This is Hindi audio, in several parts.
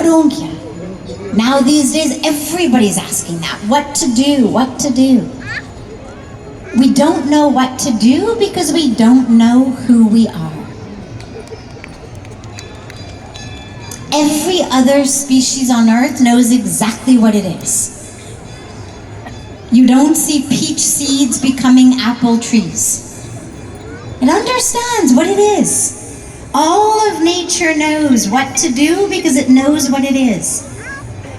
करूं क्या? Now these days everybody's asking that. What to do? What to do? We don't know what to do because we don't know who we are. Every other species on earth knows exactly what it is. You don't see peach seeds becoming apple trees. It understands what it is. All of nature knows what to do because it knows what it is.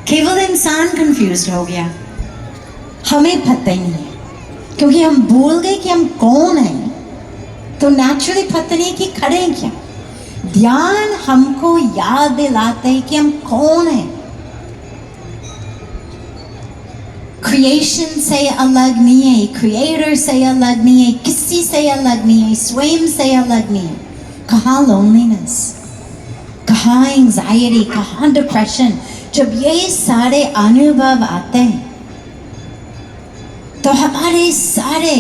केवल इंसान confused हो गया. हमें पता ही नहीं है क्योंकि हम भूल गए कि हम कौन हैं. तो naturally पता नहीं कि करें क्या. ध्यान हमको याद दिलाता है कि हम कौन हैं. क्रिएशन से अलग नहीं है, क्रिएटर से अलग नहीं है, किसी से अलग नहीं है, स्वयं से अलग नहीं है. कहाँ लोनलीनेस, कहाँ एंजाइटी, कहाँ डिप्रेशन. जब ये सारे अनुभव आते हैं तो हमारे सारे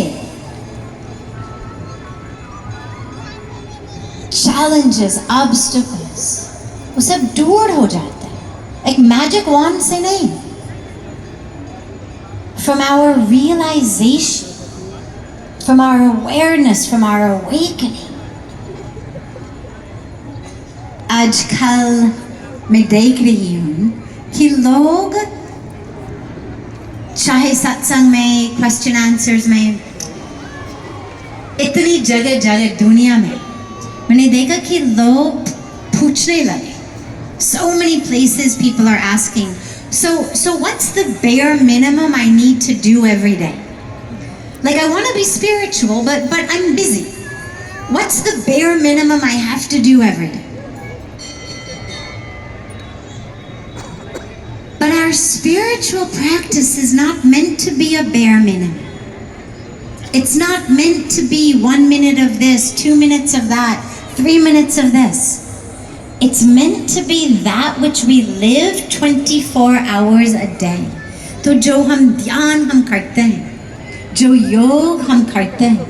challenges, obstacles, वो सब दूर हो जाता है. एक मैजिक वॉन्ड से नहीं. From our realization, from our awareness, from our awakening. आजकल मैं देख रही हूँ कि लोग चाहे सत्संग में, क्वेश्चन आंसर्स में, इतनी जगह जगह दुनिया में मैंने देखा कि लोग पूछने लगे. So many places people are asking, so what's the bare minimum I need to do every day? Like I want to be spiritual, but I'm busy. What's the bare minimum I have to do every day? But our spiritual practice is not meant to be a bare minimum. It's not meant to be 1 minute of this, 2 minutes of that, 3 minutes of this. It's meant to be that which we live 24 hours a day. तो जो हम ध्यान हम करते हैं, जो योग हम करते हैं,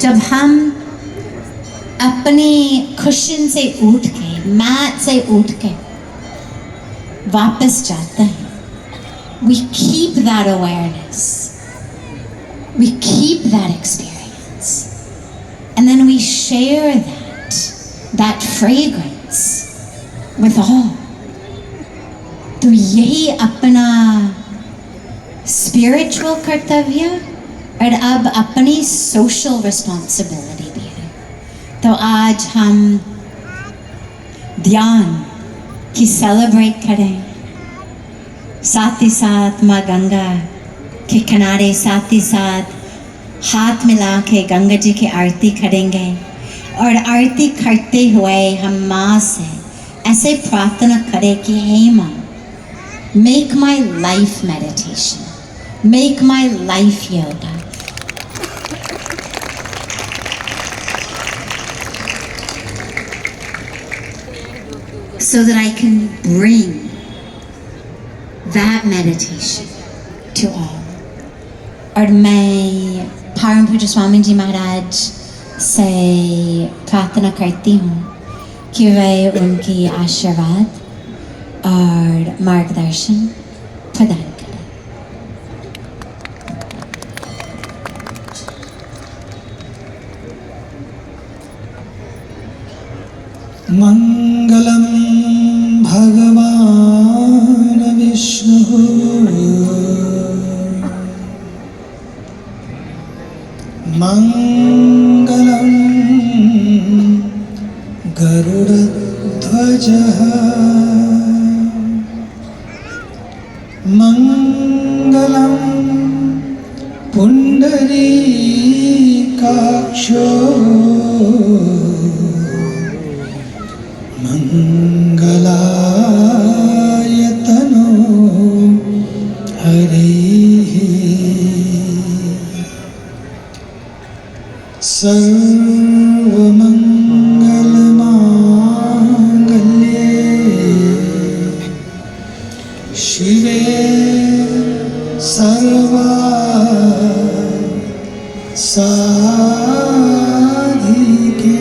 जब हम अपने कुशन से उठ के, मैट से उठ के वापस जाते हैं, we keep that awareness, we keep that experience, and then we share that fragrance with all. तो यही अपना spiritual कर्तव्य और अब अपनी social responsibility भी है. तो आज हम ध्यान की सेलिब्रेट करें, साथ ही साथ माँ गंगा के किनारे साथ ही साथ हाथ मिला के गंगा जी की आरती करेंगे. और आरती करते हुए हम माँ से ऐसे प्रार्थना करें कि हे माँ, make my life meditation, make my life yoga. So that I can bring that meditation to all. और मैं परम पूज्य स्वामी जी महाराज से प्रार्थना करती हूँ कि वे उनकी आशीर्वाद और मार्गदर्शन प्रदान करें. मंगलम भगवान विष्णु मंगलम गरुड़ध्वजः मंगलम पुंडरीकाक्षो मंगलायतनो हरिः सर्वमंगलमांगल्ये शिवे सर्वार्थसाधिके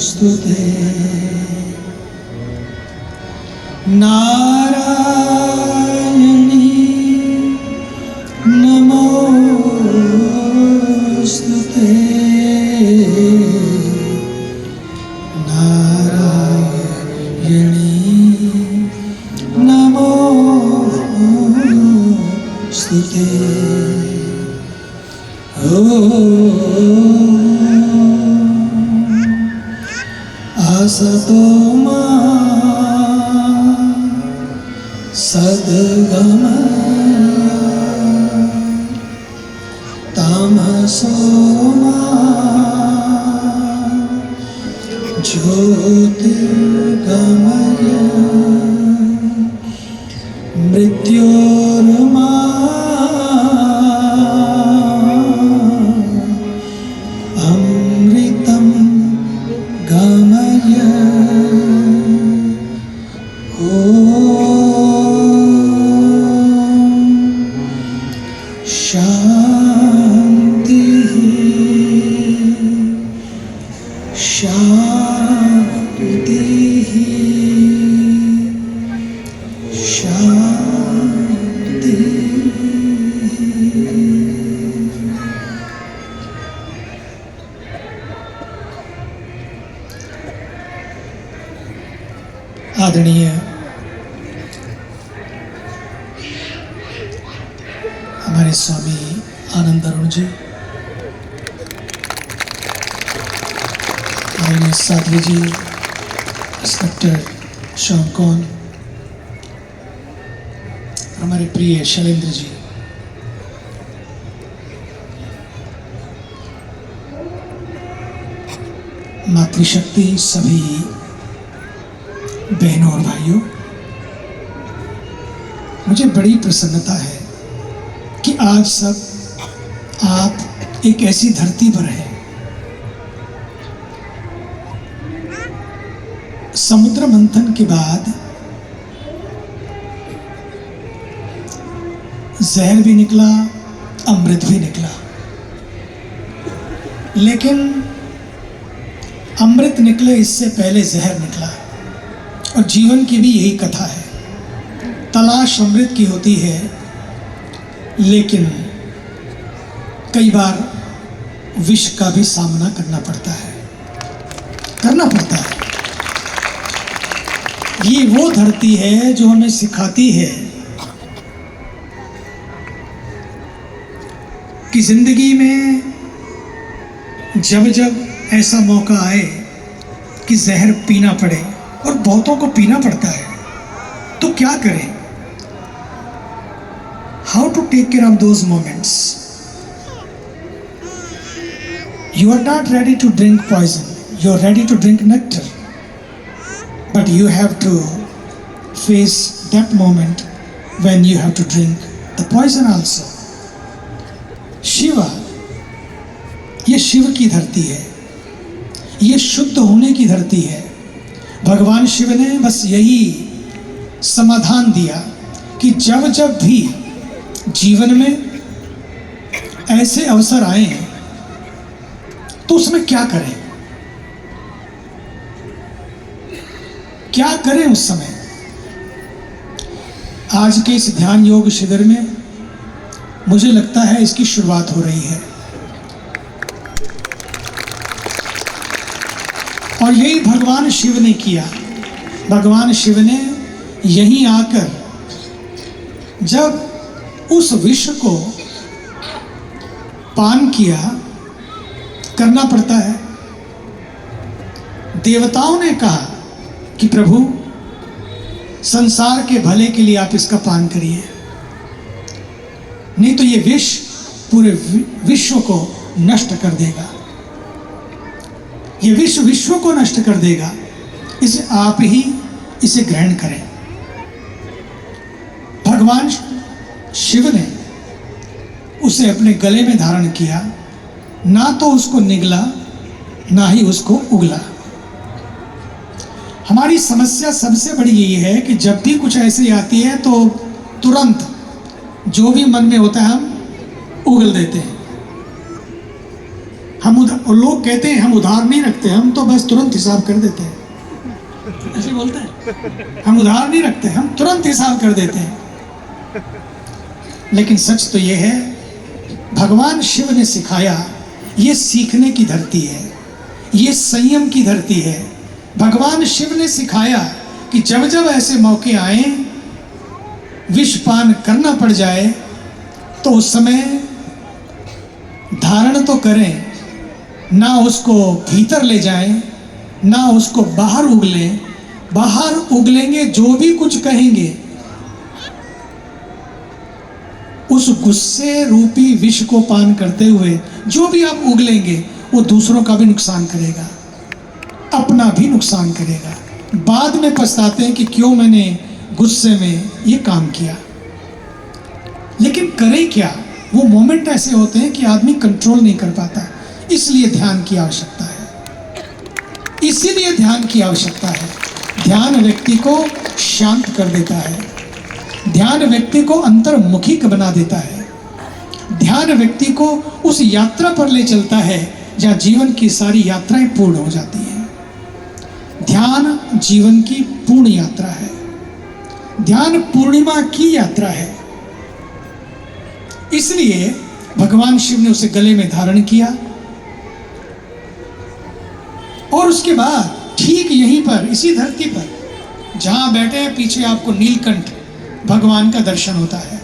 स्तुते नारायणी नमोस्तुते नारायणी नमोस्तुते असतो मा सद्गमय तमसो मा ज्योतिर्गमय मृत्योर्मा अमृतं गमय शांति शांति शांति। आदरणीय हमारे स्वामी आनंद अरुण जी, आदरणीय साध्वी जी, इंस्पेक्टर शौकौन, हमारे प्रिय शैलेंद्र जी, मातृशक्ति, सभी बहनों और भाइयों, मुझे बड़ी प्रसन्नता है कि आज सब आप एक ऐसी धरती पर हैं, समुद्र मंथन के बाद जहर भी निकला, अमृत भी निकला, लेकिन अमृत निकले इससे पहले जहर निकला। और जीवन की भी यही कथा है, तलाश अमृत की होती है, लेकिन कई बार विष का भी सामना करना पड़ता है। ये वो धरती है जो हमें सिखाती है कि जिंदगी में जब जब ऐसा मौका आए कि जहर पीना पड़े, और बहुतों को पीना पड़ता है, तो क्या करें? How to take care of those moments? You are not ready to drink poison, you are ready to drink nectar, but you have to face that moment when you have to drink the poison also. Shiva, ये शिव की धरती है, ये शुद्ध होने की धरती है। भगवान शिव ने बस यही समाधान दिया कि जब जब भी जीवन में ऐसे अवसर आए तो उसमें क्या करें, क्या करें उस समय। आज के इस ध्यान योग शिविर में मुझे लगता है इसकी शुरुआत हो रही है, और यही भगवान शिव ने किया। भगवान शिव ने यहीं आकर जब उस विष को पान किया, करना पड़ता है, देवताओं ने कहा कि प्रभु संसार के भले के लिए आप इसका पान करिए, नहीं तो ये विष पूरे विश्व को नष्ट कर देगा, ये विश्व विश्व को नष्ट कर देगा, इसे आप ही इसे ग्रहण करें। भगवान शिव ने उसे अपने गले में धारण किया, ना तो उसको निगला ना ही उसको उगला। हमारी समस्या सबसे बड़ी यही है कि जब भी कुछ ऐसी आती है तो तुरंत जो भी मन में होता है हम उगल देते हैं, लोग कहते हैं हम उधार नहीं रखते, हम तो बस तुरंत हिसाब कर देते हैं, ऐसे बोलते हैं, हम उधार नहीं रखते, हम तुरंत हिसाब कर देते हैं। लेकिन सच तो ये है, भगवान शिव ने सिखाया, ये सीखने की धरती है, ये संयम की धरती है। भगवान शिव ने सिखाया कि जब जब ऐसे मौके आए, विषपान करना पड़ जाए, तो उस समय धारण तो करें, ना उसको भीतर ले जाएं, ना उसको बाहर उगलें। बाहर उगलेंगे जो भी कुछ कहेंगे, उस गुस्से रूपी विष को पान करते हुए जो भी आप उगलेंगे, वो दूसरों का भी नुकसान करेगा, अपना भी नुकसान करेगा। बाद में पछताते हैं कि क्यों मैंने गुस्से में ये काम किया। लेकिन करें क्या, वो मोमेंट ऐसे होते हैं कि आदमी कंट्रोल नहीं कर पाता। इसलिए ध्यान की आवश्यकता है, इसीलिए ध्यान की आवश्यकता है। ध्यान व्यक्ति को शांत कर देता है, ध्यान व्यक्ति को अंतर्मुखी बना देता है, ध्यान व्यक्ति को उस यात्रा पर ले चलता है जहाँ जीवन की सारी यात्राएं पूर्ण हो जाती हैं। ध्यान जीवन की पूर्ण यात्रा है, ध्यान पूर्णिमा की यात्रा है। इसलिए भगवान शिव ने उसे गले में धारण किया और उसके बाद ठीक यहीं पर, इसी धरती पर जहां बैठे हैं, पीछे आपको नीलकंठ भगवान का दर्शन होता है।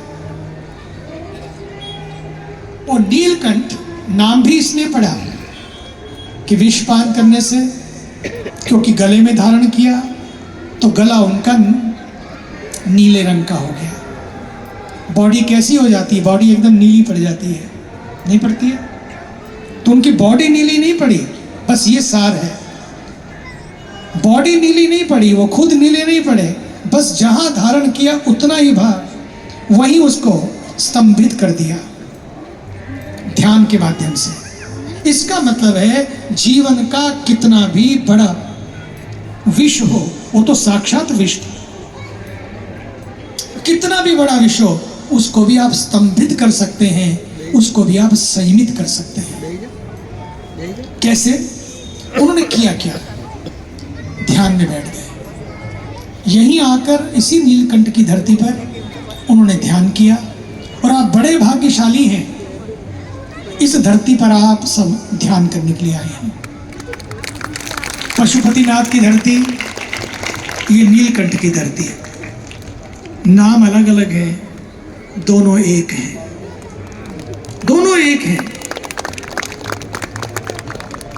और नीलकंठ नाम भी इसलिए पड़ा कि विषपान करने से, क्योंकि गले में धारण किया तो गला उनका नीले रंग का हो गया। बॉडी कैसी हो जाती है, बॉडी एकदम नीली पड़ जाती है, नहीं पड़ती है? तो उनकी बॉडी नीली नहीं पड़ी, बस ये सार है। बॉडी नीली नहीं पड़ी, वो खुद नीले नहीं पड़े, बस जहां धारण किया उतना ही भाग वहीं उसको स्तंभित कर दिया ध्यान के माध्यम से। इसका मतलब है जीवन का कितना भी बड़ा विष हो, वो तो साक्षात विष, कितना भी बड़ा विष हो उसको भी आप स्तंभित कर सकते हैं, उसको भी आप संयमित कर सकते हैं। कैसे? उन्होंने किया क्या? ध्यान में बैठ गए। यहीं आकर इसी नीलकंठ की धरती पर उन्होंने ध्यान किया। और आप बड़े भाग्यशाली हैं, इस धरती पर आप सब ध्यान करने के लिए आए हैं। पशुपतिनाथ की धरती, ये नीलकंठ की धरती है। नाम अलग अलग है, दोनों एक हैं, दोनों एक हैं।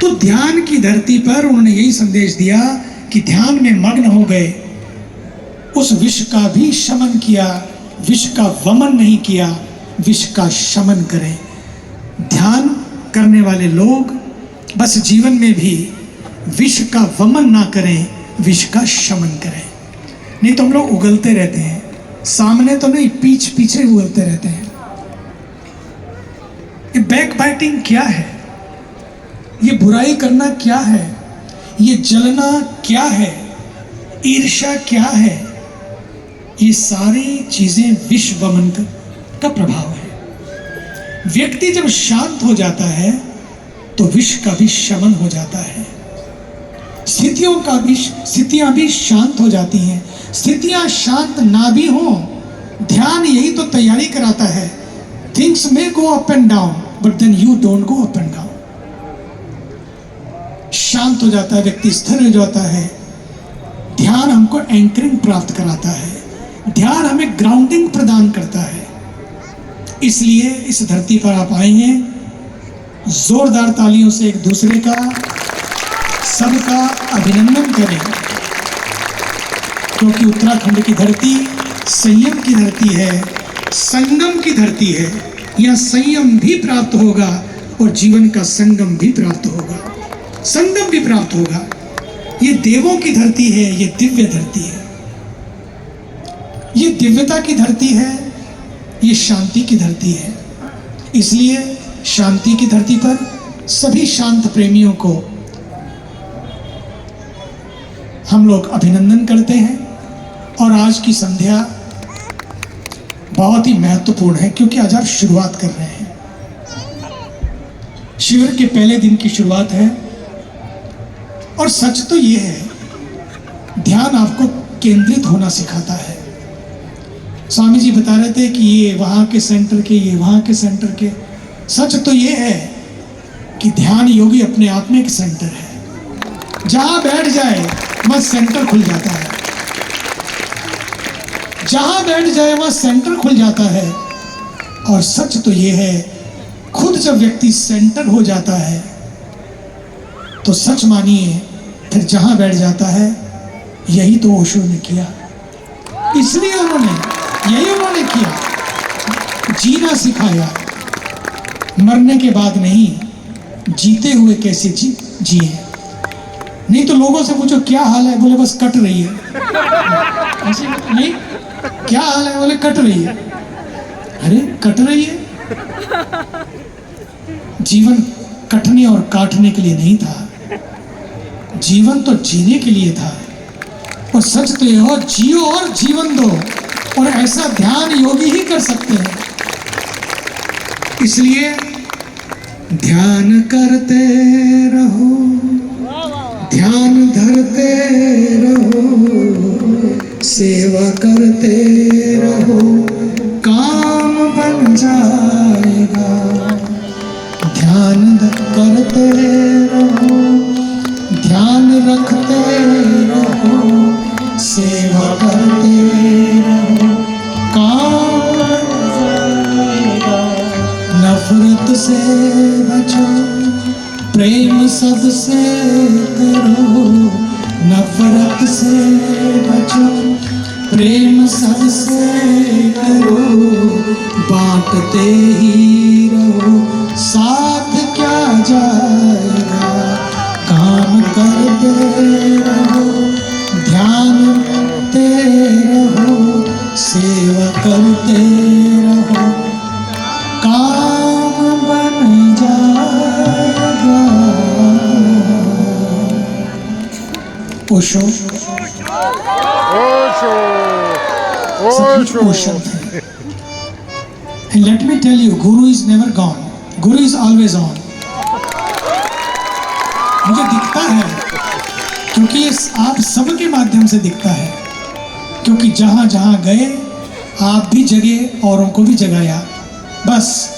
तो ध्यान की धरती पर उन्होंने यही संदेश दिया कि ध्यान में मग्न हो गए, उस विष का भी शमन किया, विष का वमन नहीं किया, विष का शमन करें। ध्यान करने वाले लोग बस जीवन में भी विष का वमन ना करें, विष का शमन करें। नहीं तो हम लोग उगलते रहते हैं, सामने तो नहीं, पीछे उगलते रहते हैं। ये बैक बाइटिंग क्या है, ये बुराई करना क्या है, ये जलना क्या है, ईर्ष्या क्या है, ये सारी चीजें विष वमन का प्रभाव है। व्यक्ति जब शांत हो जाता है तो विष का भी शमन हो जाता है, स्थितियां भी शांत हो जाती हैं। स्थितियां शांत ना भी हो, ध्यान यही तो तैयारी कराता है। थिंग्स में go up and down but then you don't go up and down. शांत हो जाता है व्यक्ति, स्थिर हो जाता है। ध्यान हमको एंकरिंग प्राप्त कराता है, ध्यान हमें ग्राउंडिंग प्रदान करता है। इसलिए इस धरती पर आप आए हैं, जोरदार तालियों से एक दूसरे का, सबका अभिनंदन करें, क्योंकि उत्तराखंड की धरती संयम की धरती है, संगम की धरती है। यह संयम भी प्राप्त होगा और जीवन का संगम भी प्राप्त होगा, संगम भी प्राप्त होगा। ये देवों की धरती है, ये दिव्य धरती है, ये दिव्यता की धरती है, ये शांति की धरती है। इसलिए शांति की धरती पर सभी शांत प्रेमियों को हम लोग अभिनंदन करते हैं। और आज की संध्या बहुत ही महत्वपूर्ण है, क्योंकि आज आप शुरुआत कर रहे हैं। शिविर के पहले दिन की शुरुआत है और सच तो ये है, ध्यान आपको केंद्रित होना सिखाता है। स्वामी जी बता रहे थे कि ये वहाँ के सेंटर के, ये वहाँ के सेंटर के। सच तो ये है कि ध्यान योगी अपने आप में एक सेंटर है। जहाँ बैठ जाए वहाँ सेंटर खुल जाता है, जहाँ बैठ जाए वहाँ सेंटर खुल जाता है। और सच तो ये है, खुद जब व्यक्ति सेंटर हो जाता है तो सच मानिए फिर जहाँ बैठ जाता है। यही तो ओशो ने किया, इसलिए उन्होंने किया, जीना सिखाया। मरने के बाद नहीं, जीते हुए कैसे जिए। नहीं तो लोगों से पूछो क्या हाल है, बोले बस कट रही है। ऐसे नहीं, क्या हाल है, बोले कट रही है। अरे कट रही है? जीवन कटने और काटने के लिए नहीं था, जीवन तो जीने के लिए था। और सच तो ये हो, जियो और जीवन दो। और ऐसा ध्यान योगी ही कर सकते हैं। इसलिए ध्यान करते रहो, ध्यान धरते रहो, सेवा करते रहो, काम बन जाएगा। ध्यान करते रहो, ध्यान रखते रहो, सेवा करते रहो, काम बन जाएगा। नफरत से बचो, प्रेम सबसे करो। नफरत से बचो, प्रेम सबसे करो। बांटते ही रहो, साथ क्या जाएगा। काम करते रहो, ध्यान करते रहो, सेवा करते रहो, काम बन जाएगा। ओशो ओशो थे। And let me tell you, Guru is never gone. Guru is always on. मुझे दिखता है क्योंकि ये आप सबके माध्यम से दिखता है। क्योंकि जहाँ जहाँ गए आप भी जगे, औरों को भी जगाया। बस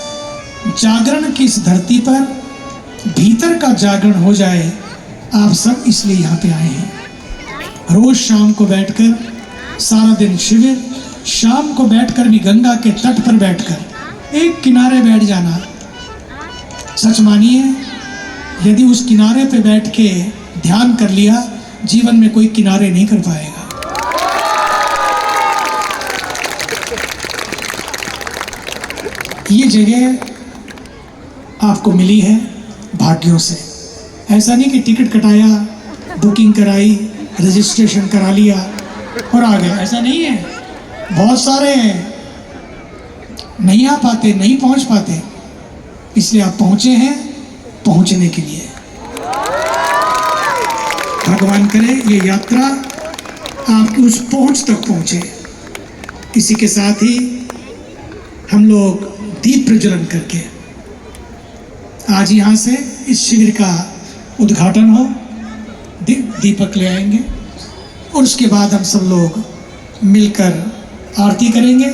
जागरण की इस धरती पर भीतर का जागरण हो जाए, आप सब इसलिए यहाँ पे आए हैं। रोज शाम को बैठकर, सारा दिन शिविर, शाम को बैठकर भी गंगा के तट पर बैठकर एक किनारे बैठ जाना। सच मानिए, यदि उस किनारे पे बैठ के ध्यान कर लिया, जीवन में कोई किनारे नहीं कर पाएगा। ये जगह आपको मिली है भाग्यों से। ऐसा नहीं कि टिकट कटाया, बुकिंग कराई, रजिस्ट्रेशन करा लिया और आ गए, ऐसा नहीं है। बहुत सारे नहीं आ पाते, नहीं पहुंच पाते, इसलिए आप पहुंचे हैं पहुंचने के लिए। भगवान करे ये यात्रा आपकी उस पहुंच तक पहुंचे। इसी के साथ ही हम लोग दीप प्रज्वलन करके आज यहाँ से इस शिविर का उद्घाटन हो, दीपक ले आएंगे और उसके बाद हम सब लोग मिलकर आरती करेंगे।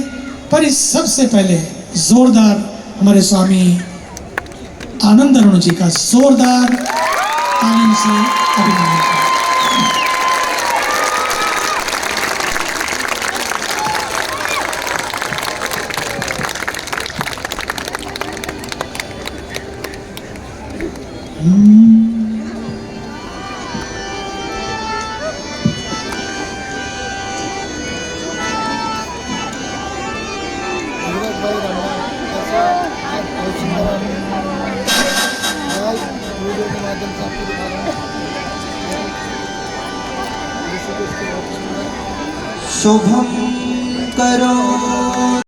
पर इस सबसे पहले जोरदार हमारे स्वामी आनंद अरुण जी का जोरदार तालियों से अभिनंदन करें। शुभम करो